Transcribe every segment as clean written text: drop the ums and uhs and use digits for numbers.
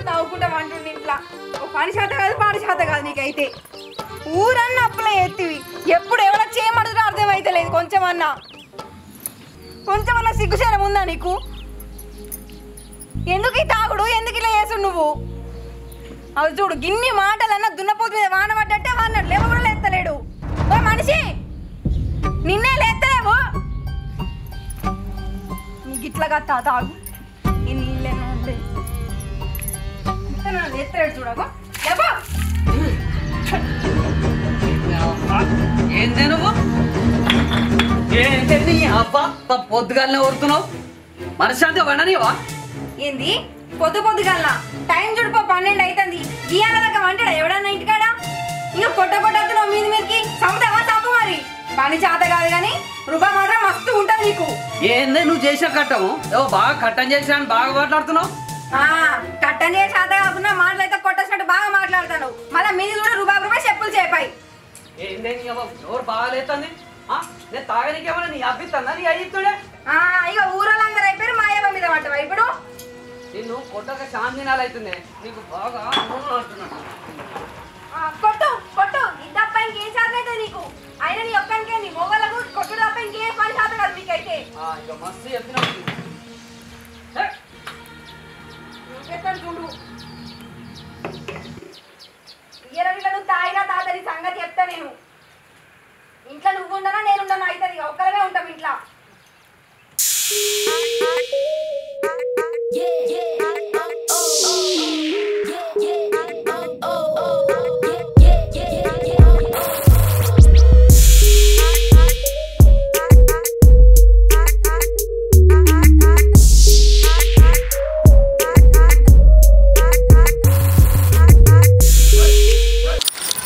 తాగుకుంటా అంటుండే ఇంట్లో పని శాత కాదు నీకైతే ఊరన్న అప్పులే ఎత్తివి ఎప్పుడు ఎవరో చేయమడుగుతా అర్థమైతే లేదు కొంచెమన్నా సిగ్గుశరం ఉందా నీకు? ఎందుకు ఈ తాగుడు, ఎందుకు ఇలా చేసు నువ్వు? అవి చూడు గిన్ని మాటలన్నా దున్నపోతు మీద వాన పడ్డట్టే వాడినట్టు లేవ కూడా లేస్తలేడు. ఓ మనిషి నిన్నే లేస్తలేవు నీకు ఇట్లాగా తాగు ఈ నీళ్ళేనా ఉండే లేస్తలేడు చూడగా ఏందే నువ్వు ఏంటి అబ్బా పొద్దుగాలనే ఊరుతున్నావు మనశ్శాంతి వండనివా? ఏంది పొద్దుగాల టైం చూడుకో 12 అవుతుంది. ఇవాళ దాకా వంటాడా ఎవడన్నా ఇంటికాడ? ఇంకా కొట్టతున్నావు మీదకి చంపుతావా? చంపు మరి పని చేత కాదు కానీ రూపాయి మాత్రం మస్తు ఉంటుంది నీకు. ఏందే నువ్వు చేసిన కట్టము బాగా కట్టం చేసినా బాగా మాట్లాడుతున్నావు. కట్టం చేసి చేత కాకుండా మాటలైతే కొట్టేసినట్టు బాగా మాట్లాడతాను. మళ్ళీ మీది కూడా రూపాయి చెప్పులు చేపాయి. ఏందే ఎవరు బాగాలేతుంది? నేను తాగనికేమన్నా నీ అబ్బిస్తుందా నీ అయ్యిస్తుడే? ఇక ఊరోళ్ళందరూ అయిపోయారు మాయవ మీద పట్టవా ఇప్పుడు? నిన్ను కొట్టక శాంతినాలు అవుతుంది నీకు బాగా కొట్టు ఇది తప్ప ఇంకేం శాతం అవుతుంది నీకు? అయినా నీ ఒక్కనికే నీ మొగలకు కొట్టుడు తప్ప ఇంకేం పని శాతం కాదు మీకైతే. ఇక మస్తు చెప్పిన చూడు ఇయ్యరవిలను తాయినా తాతని సంగతి చెప్తా నేను. ఇంట్లో నువ్వు ఉండనా నేనుండను అవుతుంది ఒక్కరమే ఉంటాం ఇంట్లో.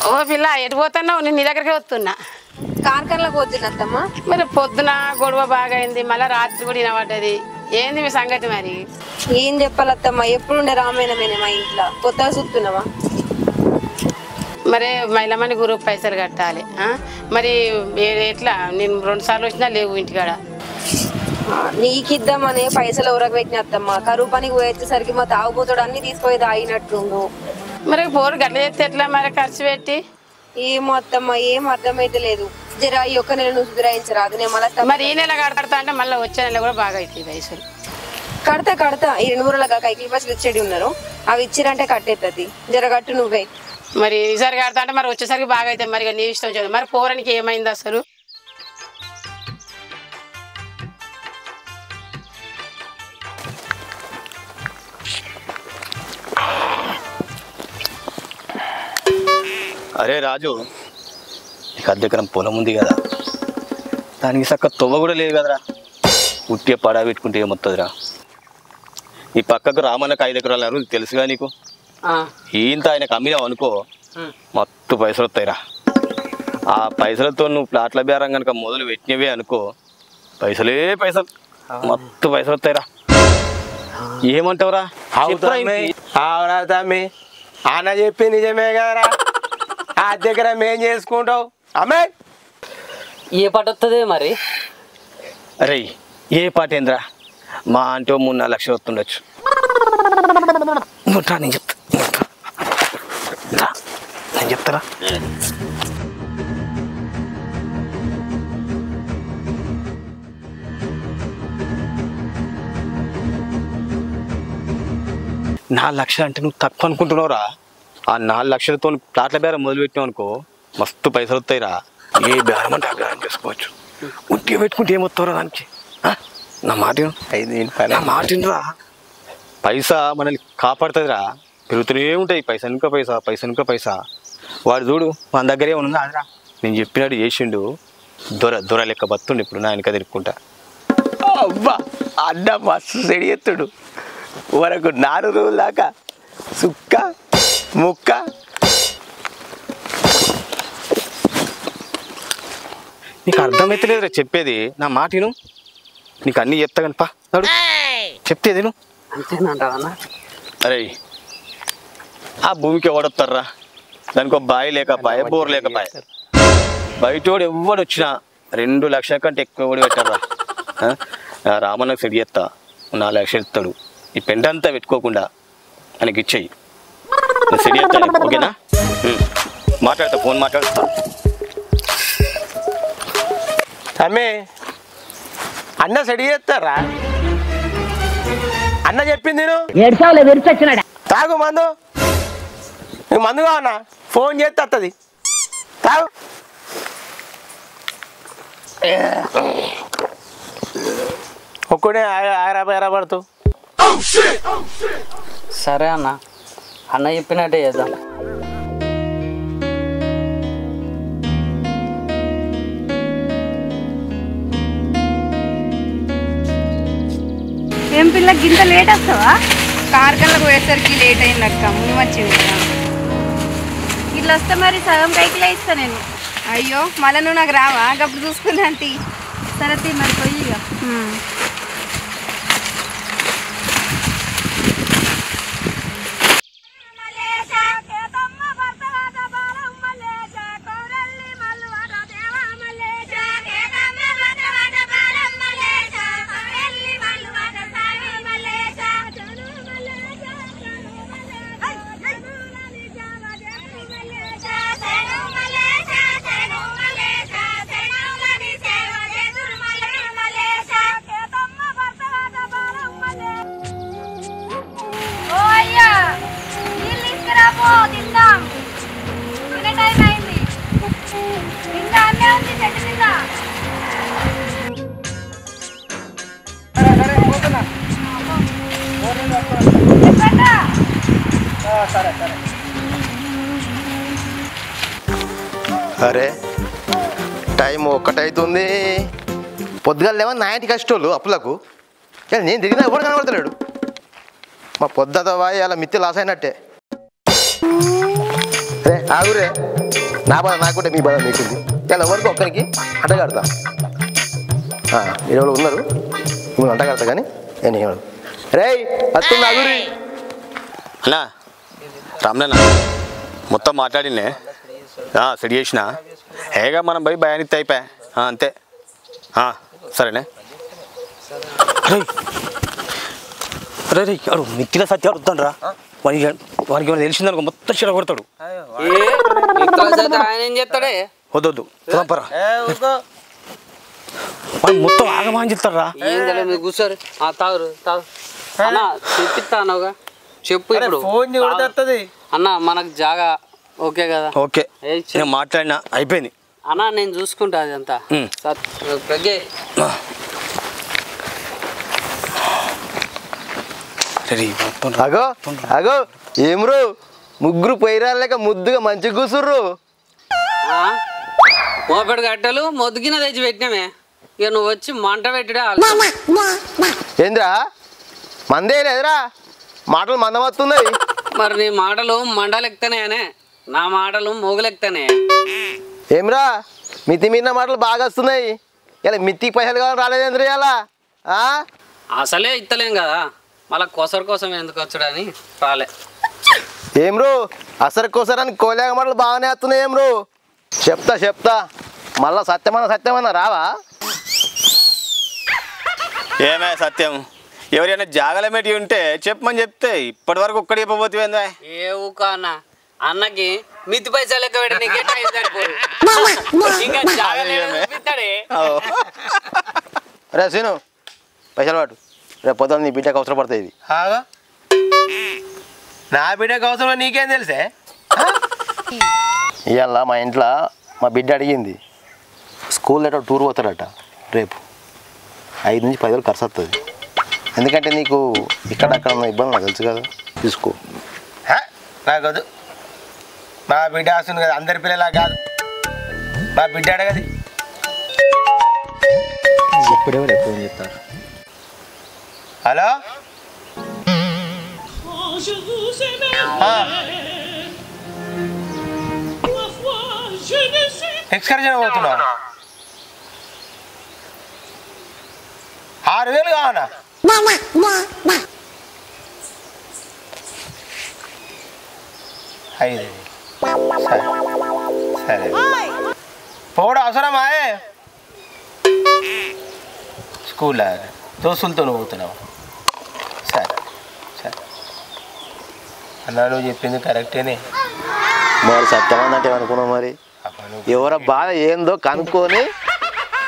ఓ పిల్ల ఎటు పోతున్నావు? నేను నీ దగ్గరికి వస్తున్నా. కార్ఖానలోకి వద్దునత్తమ్మా. మరి పొద్దున గొడవ బాగా అయింది, మళ్ళీ రాత్రి కూడా వినబడ్డది. ఏంది మీ సంగతి మరి? ఏం చెప్పాలత్తమ్మా, ఎప్పుడుండే రామాయణమేనే మా ఇంట్లో. కొత్తగా చూస్తున్నావా? మరి మహిళమని గ్రూప్ పైసలు కట్టాలి. మరి ఎట్లా? నేను 2 సార్లు వచ్చినా లేవు ఇంటికాడ. నీకిద్దామనే పైసలు ఎవరకు పెట్టినత్తమ్మా. కరువు పనికి పోయేసరికి మా తాగుపోతాడు అన్ని తీసుకుపోయేది ఆగినట్టు. మరి పోరు గట్ల చేస్తే ఎట్లా మరి ఖర్చు పెట్టి? ఏమో అత్తమ్మా ఏం అర్థమైతే లేదు. జరా ఈ ఒక్క నెల నువ్వు సుధరాయించరాదు. నేను మళ్ళీ మరి ఈ నెల కడతా అంటే మళ్ళీ వచ్చే నెల కూడా బాగా అవుతుంది పైసలు. కడతా ఈ 2 ఊర్ల కైకిలి పైసలు ఇచ్చేటి ఉన్నారు, అవి ఇచ్చిరంటే కట్టేస్తుంది. జరగట్టు నువ్వే. మరి ఈసారి కడతా అంటే మరి వచ్చేసరికి బాగా అవుతుంది. మరి నీ ఇష్టం చూడు. మరి పోరానికి ఏమైంది అసలు? అరే రాజు, నీకు అద్దెకరం పొలం ఉంది కదా, దానికి చక్క తొవ్వ కూడా లేదు కదరా. ఉట్టే పడా పెట్టుకుంటే ఏమొస్తుందిరా? ఈ పక్కకు రామన్నకు 5 ఎకరాలు అన్నారు తెలుసుగా నీకు. ఈంత ఆయనకు అమ్మినావు అనుకో మత్తు పైసలు వస్తాయిరా. ఆ పైసలతో నువ్వు ప్లాట్ల బేరం కనుక మొదలు పెట్టినవే అనుకో పైసలు మత్తు పైసలు వస్తాయిరా. ఏమంటావురా? అవునా తమ్మి, అన్న చెప్పి నిజమే కదరా. ఆ దగ్గర మేం చేసుకుంటావు అమ్మాయి. ఏ పాట వస్తుంది మరి? అరే ఏ పాట ఏంద్రా, మా అంటే 3-4 లక్షలు వస్తుండొచ్చు. నేను చెప్తారా? నాలుగు లక్షలు అంటే నువ్వు తక్కువ అనుకుంటున్నావురా. ఆ 4 లక్షలతో ప్లాట్ల బేరం మొదలుపెట్టినావు అనుకో మస్తు పైసలు వస్తాయిరా. ఏ బేరం అంటే ఆ బేరం చేసుకోవచ్చు. ఉట్టిగా పెట్టుకుంటే ఏమొస్తావురా దానికి? నా మాటినరా. పైసా మనల్ని కాపాడుతుందిరా. పెరుగుతూనే ఉంటాయి పైసా ఇంకా పైసా. వాడు చూడు మన దగ్గరే ఉన్నదా అదిరా. నేను చెప్పినట్టు చేసిండు. దొర లెక్క బతుండు. ఇప్పుడు నా వెనక తిరుక్కుంటా. అబ్బా అన్న మస్తు సెడి ఎత్తుడు. వరకు 4 రోజుల దాకా సుక్క ముక్క నీకు అర్థమైతలేదు రా చెప్పేది, నా మాట విను. నీకు అన్నీ చెప్తా కానీ పా నడు చెప్తేది నువ్వు. అంతేనంటావన్నా? అరే ఆ భూమికి ఎవడొస్తారా, దానికి ఒక బావి లేకపాయే, బోర్ లేకపాయే. బయటోడు ఎవడు వచ్చినా 2 లక్షల కంటే ఎక్కువ ఎవడు పెట్టారా. రామన్నకు సెట్ చేస్తా, 4 లక్షలు ఇస్తాడు. ఈ పెంట అంతా పెట్టుకోకుండా ఆయనకి ఇచ్చేయి, సెట్ చేస్తాను. ఓకేనా? మాట్లాడతా, ఫోన్ మాట్లాడుతా. అమ్మే అన్న సెడి చేస్తారా? అన్న చెప్పింది నేను తాగు మందు. నీకు మందు కావన్నా ఫోన్ చేస్తే వస్తుంది, తాగు. ఒక్కడే ఆరాబడతావు. సరే అన్న, అన్న చెప్పినట్టే చేద్దాం. ఏం పిల్ల గింత లేట్ వస్తావా? కార్కల్లకు పోయేసరికి లేట్ అయింది అక్క, ముందు వచ్చింది కదా. ఇట్లా వస్తే మరి సగం కైకిలే ఇస్తా నేను. అయ్యో మళ్ళీ నువ్వు నాకు రావా? అప్పుడు చూసుకున్నా అంటీ. సరే తీ మరి పోయి ఇక. అరే టైం 1 అవుతుంది. పొద్దుగా లేవా నా ఇంటికి కష్టోళ్ళు అప్పులకు. నేను తిరిగినా ఎవరు కనబడతలేడు. మా పొద్దుతో వాయి అలా మిత్తి లాస్ అయినట్టే. రే ఆగురే, నా బాధ నాకుంటే మీ బాధ మీకుంది. ఇలా ఎవరికి ఒక్కరికి అంటగడతా. ఎవరు ఉన్నారు మిమ్మల్ని అంటగడతా కానీ నేను రే వస్తుంది ఆగురి. అన్నా రామ్నా మొత్తం మాట్లాడినే సెట్ చేసిన. హేగా మనం పోయి భయానికి అయిపోయా అంతే. సరేనే. అరే రే అడు మిత్తిలో సత్య అడుగుతాడు రా. వానికి ఏమైనా తెలిసిందనుకో మొత్తం చెడ కొడతాడు. ఆయన ఏం చెప్తాడే? వద్దొద్దు పరా, వాడు మొత్తం ఆగమని చెప్తాడు రా. ఏం తెలియదు, కూర్చోరు. తాగురు తాగు అన్న, చెప్పిస్తా అన్నగా చెప్పు. ఇప్పుడు ఫోన్ అన్న మనకు జాగా ఓకే కదా? ఓకే, నేను మాట్లాడినా అయిపోయింది అన్న, నేను చూసుకుంటా అదంతా. అగో అగో ఏమ్రు ముగ్గురు పొయ్యిరాలేక ముద్దుగా మంచిగా కూసుర్రు. మోపెడు గట్టలు మొద్దుగిన తెచ్చి పెట్టినామే, ఇక నువ్వు వచ్చి మంట పెట్టడా? ఏంద్రా మందే లేదురా, మాటలు మందమవుతున్నాయి. మరి నీ మాటలు మండలెక్తానే, నా మాటలు మోగులెక్తానే. ఏమ్రా మితి మీరిన మాటలు బాగా వస్తున్నాయి. ఇలా మిత్తికి పైసలు కావాలని రాలేదేంద్ర ఇలా? అసలే ఇత్తలేం కదా, మళ్ళీ కొసరు కోసం ఎందుకు వచ్చాడని రాలే. ఏమ్రు అసలు కోసరానికి కోలేక మాటలు బాగానే వస్తున్నాయి. ఏమ్రు చెప్తా చెప్తా, మళ్ళా సత్యమన్నా రావా? ఏమే సత్యం, ఎవరైనా జాగలమేటి ఉంటే చెప్పమని చెప్తే ఇప్పటి వరకు ఒక్కడి చెప్పబోతుందా? ఏ ఊక అన్న, అన్నకి మిత్తి పైసలు లెక్క పెట్టి నీకే టైం సరిపోదు. ఇంకా జాగలేస్తాడే. రే సీను పైసలు వాడు, రేపు పొద్దున్న నీ బిడ్డకు అవసరం పడుతుంది. ఇది నా బిడ్డకు అవసరం నీకేం తెలుసే? ఇవాళ మా ఇంట్లో మా బిడ్డ అడిగింది, స్కూల్ లెటర్ టూర్ పోతాడట రేపు. 5 నుంచి 10 వేలు ఖర్చు వస్తుంది. ఎందుకంటే నీకు ఇక్కడ అక్కడ ఉన్న ఇబ్బంది నాకు తెలుసు కదా, తీసుకో. నాకు వద్దు, మా బిడ్డ వస్తుంది కదా, అందరి పిల్లలా కాదు, మా బిడ్డ అడగది. ఎప్పుడెవరు ఎప్పుడు చెప్తారు? హలో ఎక్స్కర్షన్ పోతున్నావు 6,000 కావనా? సరే సరే పోవడం అవసరమా? స్కూల్లో దోస్తులతో పోతున్నావు. సరే సరే అన్నా, నువ్వు చెప్పింది కరెక్టేనే. మరి సత్యమని అంటే ఏమనుకున్నావు? మరి ఎవరో బాధ ఏందో కనుక్కొని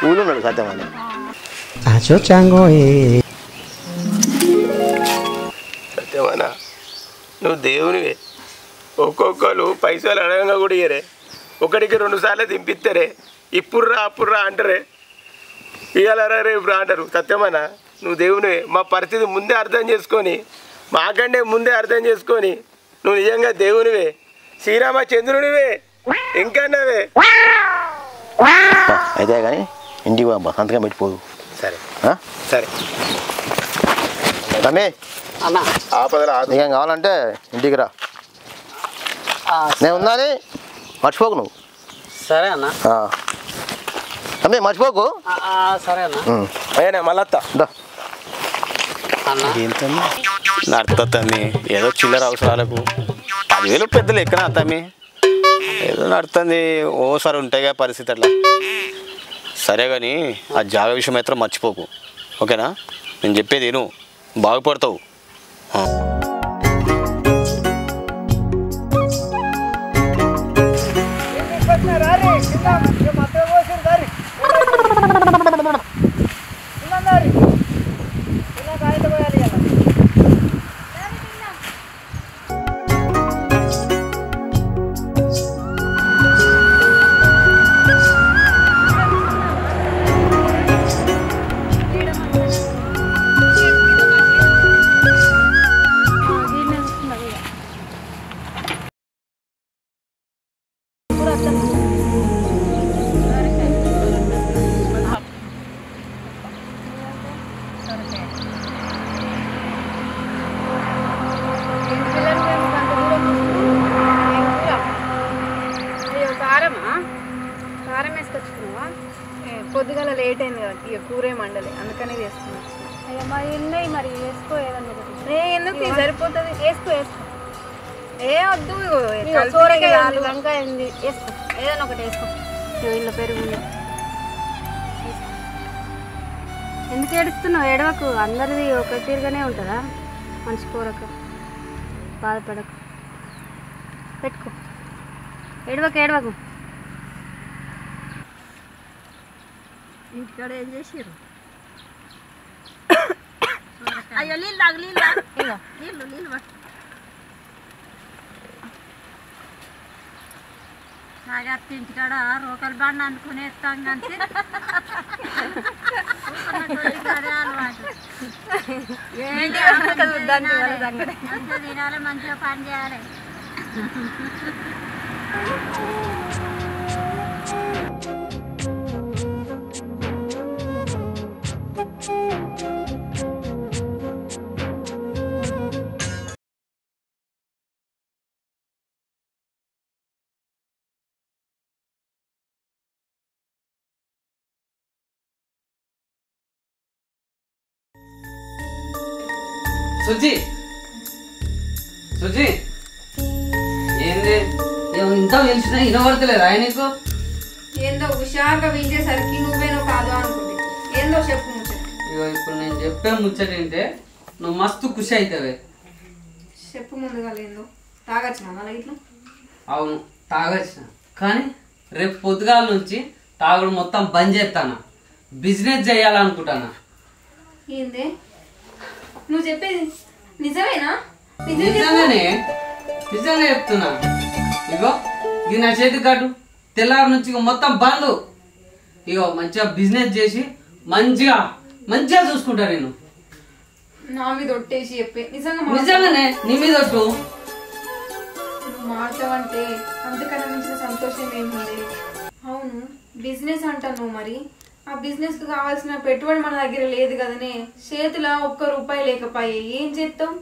ఊళ్ళున్నాడు సత్యమని. సత్యమన్నా, నువ్వు దేవునివే. ఒక్కొక్కరు పైసలు అడగంగా కూడా ఇయ్యరే. 1కి 2 సార్లు దింపిస్తారే. ఇప్పుడురా అప్పుడురా అంటారే. ఇయ్యాలరా రేపు రా అంటారు. సత్యమన్నా, నువ్వు దేవునివే. మా పరిస్థితి ముందే అర్థం చేసుకొని, మాకంటే ముందే అర్థం చేసుకొని నువ్వు నిజంగా దేవునివే, శ్రీరామచంద్రునివే, ఇంకన్నావే. అయితే కానీ ఇంటికి బాబా సంతకం పెట్టిపోదు. సరే సరే తమ్మి, ఆపదలు నీకేం కావాలంటే ఇంటికి రా, నేను ఉన్నాని మర్చిపోకు నువ్వు. సరే అన్న. తమ్మి మర్చిపోకు. సరే అన్న. అయ్యా మళ్ళత్తా అన్న నడుతుంది తమ్మి, ఏదో చిల్లర అవసరాలకు 10,000 పెద్దలు ఎక్కనా తమ్మి, ఏదో నడుతుంది. ఓసారి ఉంటాయిగా పరిస్థితి అట్లా. సరే కానీ ఆ జాగ విషయం మాత్రం మర్చిపోకు, ఓకేనా? నేను చెప్పేది నువ్వు బాగుపడతావు. పొద్దుగాల లేట్ అయింది కదా, ఇక కూరే మండలి, అందుకనే చేసుకున్నాను. అయ్యా మరి ఉన్నాయి, మరి వేసుకో ఏదన్నా ఒకటి. ఎందుకు సరిపోతుంది? వేసుకో వేసుకో. ఏ వద్దు, సోరకాయ ఉంది, వంకాయ ఉంది, వేసుకో ఏదైనా ఒకటి వేసుకో. ఇంట్లో పెరుగు ఉంది. ఎందుకు ఏడుస్తున్నావు? ఏడవకు, అందరిది ఒక తీరుగానే ఉంటుందా? మంచి కూరకు బాధపడకు, పెట్టుకో. ఏడవకు. ఇంటికాడ ఏం చేసారు? అయ్యో నీళ్ళు తాగు, నీళ్ళు నాగత్త ఇంటికాడ రోకలు బండి అనుకుని వేస్తాం కానీ తినాలి, మంచిగా పని చేయాలి. సుజీ ఏంది ఇంత పిలిచినా వినబడతలేదా నీకు? ఏందో హుషారుగా పిలిచేసరికి నువ్వేనో కాదు అనుకుంటే ఏందో చెప్పు ముచ్చట. ఇగో ఇప్పుడు నేను చెప్పే ముచ్చట ఏంటే నువ్వు మస్తు ఖుషి అవుతావే. చెప్పు ముందుగా ఏందో. తాగచ్చిన మళ్ళీ ఇట్లా? అవును తాగొచ్చిన, కానీ రేపు పొద్దుగాల నుంచి తాగుడు మొత్తం బంద్ చేస్తాను, బిజినెస్ చేయాలనుకుంటానా. ఏందే నువ్వు చెప్పేది నిజమేనా? నిజంగానే చెప్తున్నా. ఇగో ఇది నా చేతి కాటు, తెల్లారి నుంచి మొత్తం బంద్. ఇగో మంచిగా బిజినెస్ చేసి మంచిగా చూసుకుంటా నేను. నా మీద ఒట్టేసి చెప్పే నిజంగానే నీ మీద ఒట్టు. మాట్లాడంటే అంతకన్నా మించిన సంతోషం ఏముంది? అవును బిజినెస్ అంటాను నువ్వు, మరి ఆ బిజినెస్ కు కావాల్సిన పెట్టుబడి మన దగ్గర లేదు కదనే. చేతిలో ₹1 లేకపోయే ఏం చేస్తావు?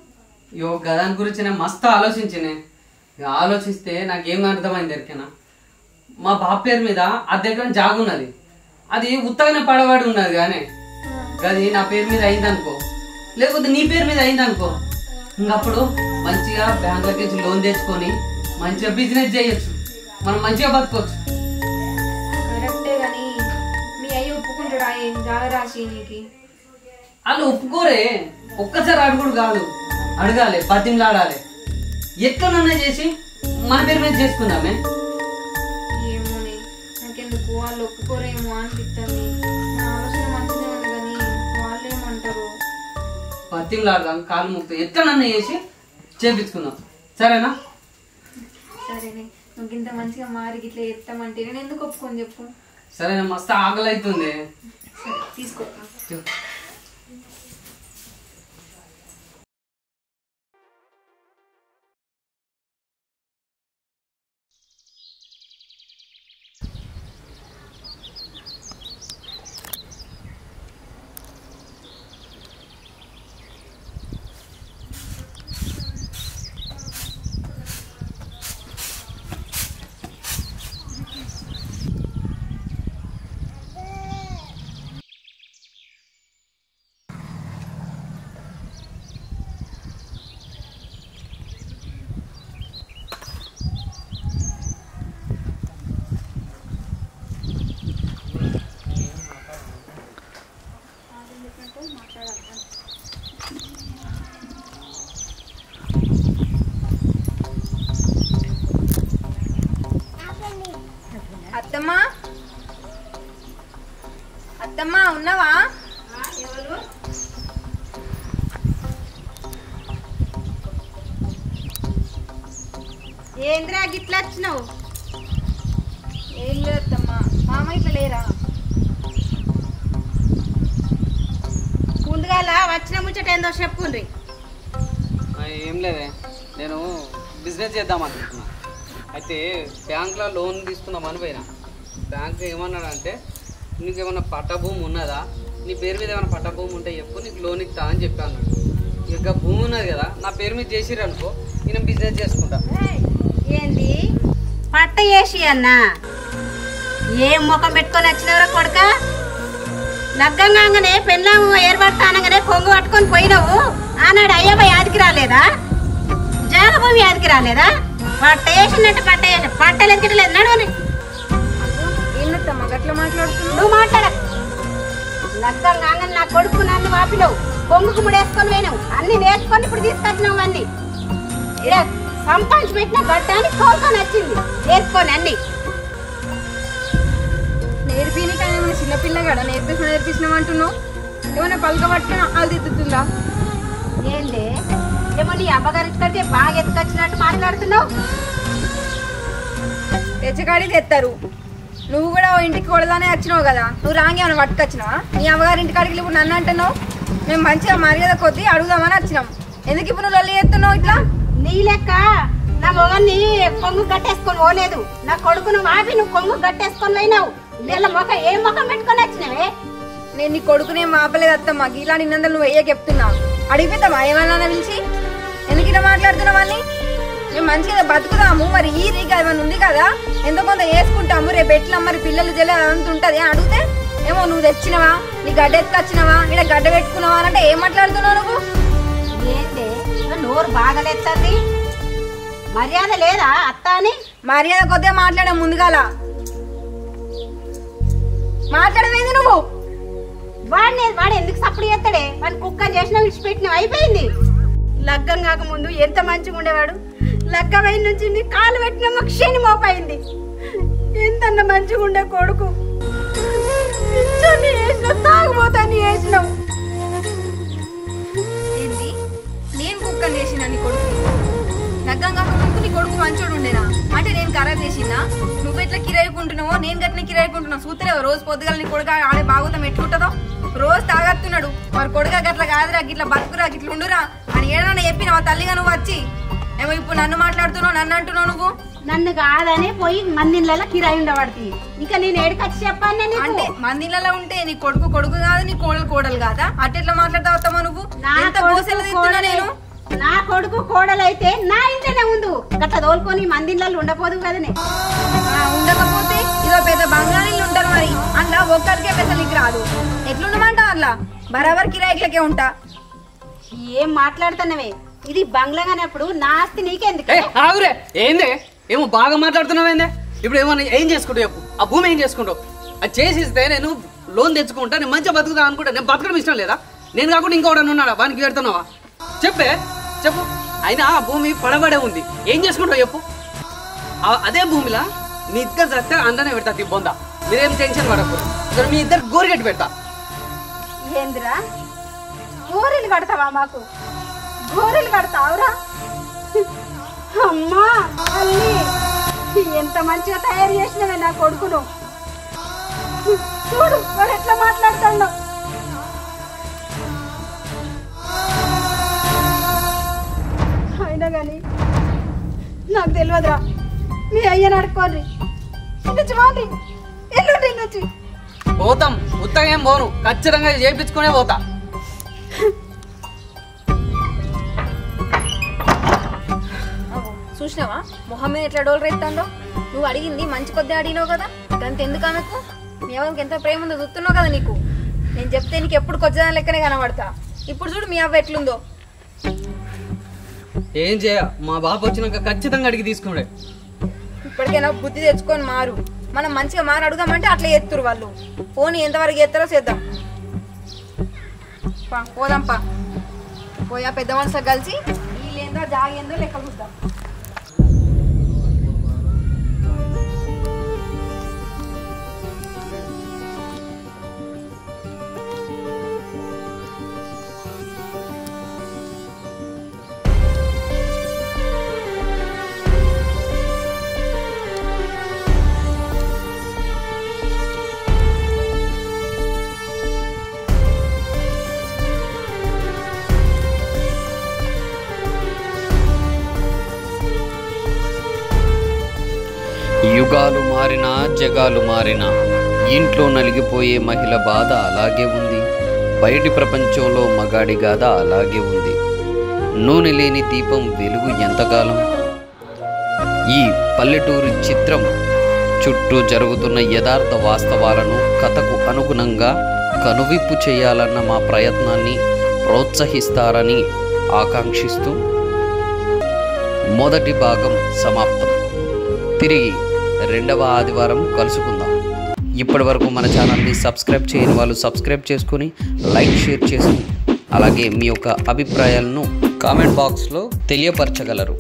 దాని గురించి నేను మస్తు ఆలోచించినే. ఆలోచిస్తే నాకేం అర్థమైంది ఎరికేనా, మా బాబు పేరు మీద అది దగ్గర జాగున్నది, అది ఉత్తగానే పడబడి ఉన్నది కానీ అది నా పేరు మీద అయిందనుకో, లేకపోతే నీ పేరు మీద అయిందనుకో, ఇంకప్పుడు మంచిగా బ్యాంకులకి లోన్ తెచ్చుకొని మంచిగా బిజినెస్ చేయొచ్చు, మనం మంచిగా బతుకోవచ్చు. కరెక్టే కానీ మీ అయ్యి ఒప్పుకుంటాడా ఏం జాగరాశి నీకు? వాళ్ళు ఒప్పుకోరే, ఒక్కసారి అడుగుడు కాదు, అడగాలి, బతిమలాడాలి, ఎట్లనన్నా చేసి మన పేరు మీద చేసుకుందామే. ఏమోనే నాకెందుకు వాళ్ళు ఒప్పుకోరేమో అనిపిస్తుంది. నా ఆలోచన మంచిదే ఉంది కానీ వాళ్ళు ఏమంటారు? బతిమలాడదాం, కాలు ముక్త ఎట్లనన్నా చేసి చేపించుకుందాం, సరేనా? సరేనే, నువ్వు ఇంత మంచిగా మారి ఇట్లా ఎత్తామంటే నేను ఎందుకు ఒప్పుకొని చెప్పు. సరేనా, మస్తు ఆకలి అవుతుంది. సరే తీసుకో. అత్తమ్మా, అత్తమ్మా ఉన్నావా? ఏంద్రా గిట్లా వచ్చినావు? ఏం లేదు అత్తమ్మా, మామ ఇట్లా లేరా? ముందుగాల వచ్చిన ముచ్చట ఏందో చెప్పుండ్రి. ఏం లేదే, నేను బిజినెస్ చేద్దాం అనుకుంటున్నా. అయితే బ్యాంక్లో లోన్ తీసుకుందామని పోయినా. బ్యాంక్ ఏమన్నాడంటే నీకు ఏమన్నా పట్ట భూమి ఉన్నదా, నీ పేరు మీద ఏమైనా పట్ట భూమి ఉంటే చెప్పు, నీకు లోన్ ఇస్తా అని చెప్పి అన్నాడు. ఇక భూమి ఉన్నది కదా, నా పేరు మీద చేసిర్రు అనుకో, నేను బిజినెస్ చేసుకుంటా. ఏంది పట్ట చేసి అన్నా? ఏం ముఖం పెట్టుకొని వచ్చినవరా కొడుక? లగ్గంగానే పెళ్ళాము ఏర్పడతానగానే కొంగు పట్టుకొని పోయినావు. ఆనాడు అయ్యమ్మ యాదికి రాలేదా? జాగభూమి యాదికి రాలేదా? పట్ట వేసినట్టు పట్ట వేసి పట్టలు ఎక్కడలేదు నడువని. ఏంటమ్మా గట్లా మాట్లాడుతున్నావు? నువ్వు మాట్లాడ. లగ్గంగానే నా కొడుకు నన్ను వాపినావు, కొంగుకు ముడేసుకొని పోయినావు, అన్ని నేర్చుకొని ఇప్పుడు తీసుకొచ్చినావు. అన్ని సంపాదించి పెట్టిన గడ్డానికి కోరుకొని వచ్చింది నేర్చుకొని అన్ని. నేర్పిని కానీ ఏమైనా చిన్నపిల్ల కదా నేర్పిస్తున్నావు అంటున్నావు? ఏమైనా పలక పట్టుకుని వాళ్ళు తిద్దుతుందా? ఏంటి ఏమో నీ అమ్మగారి కంటే బాగా ఎత్తుకొచ్చినట్టు మాట్లాడుతున్నావు. తెచ్చగాడి తెస్తారు. నువ్వు కూడా ఓ ఇంటికి కొడదానే వచ్చినావు కదా, నువ్వు రాంగి ఏమైనా పట్టుకొచ్చినావా? నీ అమ్మగారి ఇంటి కాడికి ఇప్పుడు నన్ను అంటున్నావు. మేము మంచిగా మర్యాద కొద్దీ అడుగుదామని వచ్చినాం. ఎందుకు ఇప్పుడు నువ్వు లొల్లి చేస్తున్నావు ఇట్లా? నీ లెక్క నా మొగన్ని కొంగు కట్టేసుకొని పోలేదు, నా కొడుకును మాపి నువ్వు కొంగు కట్టేసుకొని పోయినావు. వీళ్ళ మొక్క ఏం మొఖం పెట్టుకొని వచ్చినవే? నేను నీ కొడుకునేం ఆపలేదు అత్తమ్మా, ఇలా నిన్నందరూ నువ్వు వెయ్యకి చెప్తున్నావు. అడిగిపోతామా ఏమన్నా పిలిచి? ఎందుకు ఇలా మాట్లాడుతున్నావు? వాళ్ళని మేము మంచిగా బతుకుదాము, మరి ఈ రీగా ఏమైనా ఉంది కదా, ఎంతో కొంత వేసుకుంటాము, రేపు ఎట్లా మరి పిల్లలు జల అంత ఉంటుంది అని అడిగితే ఏమో నువ్వు తెచ్చినవా, నీ గడ్డ ఎత్తుకొచ్చినవా, ఇక్కడ గడ్డ పెట్టుకున్నావా అంటే ఏం మాట్లాడుతున్నావు నువ్వు? ఏంటి నోరు బాగాలేస్తుంది? మర్యాద లేదా అత్త అని? మర్యాద కొద్దిగా మాట్లాడే ముందుగాల మాట్లాడమైంది నువ్వు. వాడు ఎందుకు సప్పుడు చేస్తాడే? వాడిని కుక్క చేసినా విడిచిపెట్టినా అయిపోయింది. లగ్గం కాకముందు ఎంత మంచిగా ఉండేవాడు, లగ్గమైన నుంచి నీ కాలు పెట్టిన క్షణి మోపైంది. ఎంతన్న మంచిగా ఉండే కొడుకు తాగుపోతాను వేసినావు. ఏంటి నేను కుక్కని చేసిన నీ కొడుకు? లగ్గం కాకముందు నీ కొడుకు మంచోడు ఉండేనా? అంటే నేను ఖరాబ్ చేసినా? నువ్వు ఎట్లా కిరాయికుంటున్నావో నేను గట్ల కిరాయికుంటున్నావు. సూత్రేవో రోజు పొద్దుగల నీ కొడుకు ఆడే బాగుతాం ఎట్లుంటుందో. రోజు తాగత్తున్నాడు, మరి కొడుక గట్ల కాదురా, గిట్ల బతుకురా, గిట్ల ఉండురా అని ఏడన్నా చెప్పిన మా తల్లిగా నువ్వు వచ్చి ఏమో ఇప్పుడు నన్ను మాట్లాడుతున్నావు, నన్ను అంటున్నావు. నువ్వు నన్ను కాదనే పోయి మందిళ్ళలో కిరాయి ఉండబడుతుంది. ఇంకా నేను ఏడుకొచ్చి చెప్పాను. అంటే మందిళ్ళలో ఉంటే నీ కొడుకు కొడుకు కాదు, నీ కోడలు కోడలు కాదా? అట్టెట్లా మాట్లాడతావమ్మా నువ్వు? ఎంత గోసెలు తింటున్నా నేను. నా కొడుకు కోడలైతే నా ఇంట్లోనే ఉండు గట్ల తోలుకొని మందిళ్ళల్లో ఉండపోదు కదనే. ఉండకపోతే ఇదో పెద్ద బంగాళీలు ఉంటారు మరి అందులో ఒక్కడికే పెసలికి రాదు. ఎట్లుండమంటా అట్లా బరాబర్ కిరాయిలకే ఉంటా. ఏం మాట్లాడుతున్నావే? ఇది బంగ్లాగానప్పుడు నా ఆస్తి నీకెందుకు? ఆగురే ఏందే ఏమో బాగా మాట్లాడుతున్నావేందే. ఇప్పుడు ఏమో ఏం చేసుకుంటావు చెప్పు. ఆ భూమి ఏం చేసుకుంటావు? అది చేసిస్తే నేను లోన్ తెచ్చుకుంటా, నేను మంచిగా బతుకుతా అనుకుంటా. నేను బతకడం ఇష్టం లేదా? నేను కాకుండా ఇంకోటి ఉన్నాడా వానికి పెడుతున్నావా? చెప్పు. అయినా ఆ భూమి పడబడే ఉంది, ఏం చేసుకుంటావు చెప్పు. అదే భూమిలా మీ ఇద్దరు చస్తే అందనే పెడతా తిబ్బొందా. మీరేం టెన్షన్ పడకూడదు. మీ ఇద్దరు గోరిగట్టి పెడతా. ఏందిరా గోరీలు కడతావా? మాకు గోరీలు కడతావురా? అమ్మా అల్లి ఎంత మంచిగా తయారు చేసినవే నా కొడుకును. చూడు వాడు ఎట్లా మాట్లాడుతాడు. అయినా కానీ నాకు తెలియదురా. మీ అయ్యని అడుక్కోండి. చూడండి ఎల్లుండి నుంచి పోతాం. ఉత్తగా ఏం పోను, ఖచ్చితంగా చేయించుకునే పోతా. చూసినావా మొహం మీద ఎట్లా డోలు రేస్తాందో? నువ్వు అడిగింది మంచి కొద్ది అడిగినావు కదా, దాంతో ఎందుకు అనకు? మీ అవ్వకి ఎంత ప్రేమ ఉందో చూస్తున్నావు కదా. నీకు నేను చెప్తే నీకు ఎప్పుడు కొచ్చదాని లెక్కనే కనబడతా. ఇప్పుడు చూడు మీ అవ్వ ఎట్లుందో. ఏం చేయ మా బాబు వచ్చినాక ఖచ్చితంగా అడిగి తీసుకున్నాడే. ఇప్పటికైనా బుద్ధి తెచ్చుకొని మారు. మనం మంచిగా మారు అడుగుదామంటే అట్లా ఎత్తురు వాళ్ళు. పోనీ ఎంతవరకు ఎత్తారో చేద్దాం. పోదాంపా. పోయా పెద్ద మనుషులు కలిసి వీళ్ళేందో జాగేందో లెక్క చూద్దాం. యుగాలు మారినా జగాలు మారినా ఇంట్లో నలిగిపోయే మహిళ బాధ అలాగే ఉంది. బయటి ప్రపంచంలో మగాడి గాథ అలాగే ఉంది. నూనె లేని దీపం వెలుగు ఎంతకాలం? ఈ పల్లెటూరి చిత్రం చుట్టూ జరుగుతున్న యథార్థ వాస్తవాలను కథకు అనుగుణంగా కనువిప్పు చేయాలన్న మా ప్రయత్నాన్ని ప్రోత్సహిస్తారని ఆకాంక్షిస్తూ మొదటి భాగం సమాప్తం. తిరిగి రెండవ ఆదివారం కలుసుకుందాం. ఇప్పటి వరకు మన ఛానల్ని సబ్స్క్రైబ్ చేయని వాళ్ళు సబ్స్క్రైబ్ చేసుకుని లైక్ షేర్ చేసుకుని అలాగే మీ యొక్క అభిప్రాయాలను కామెంట్ బాక్స్లో తెలియపరచగలరు.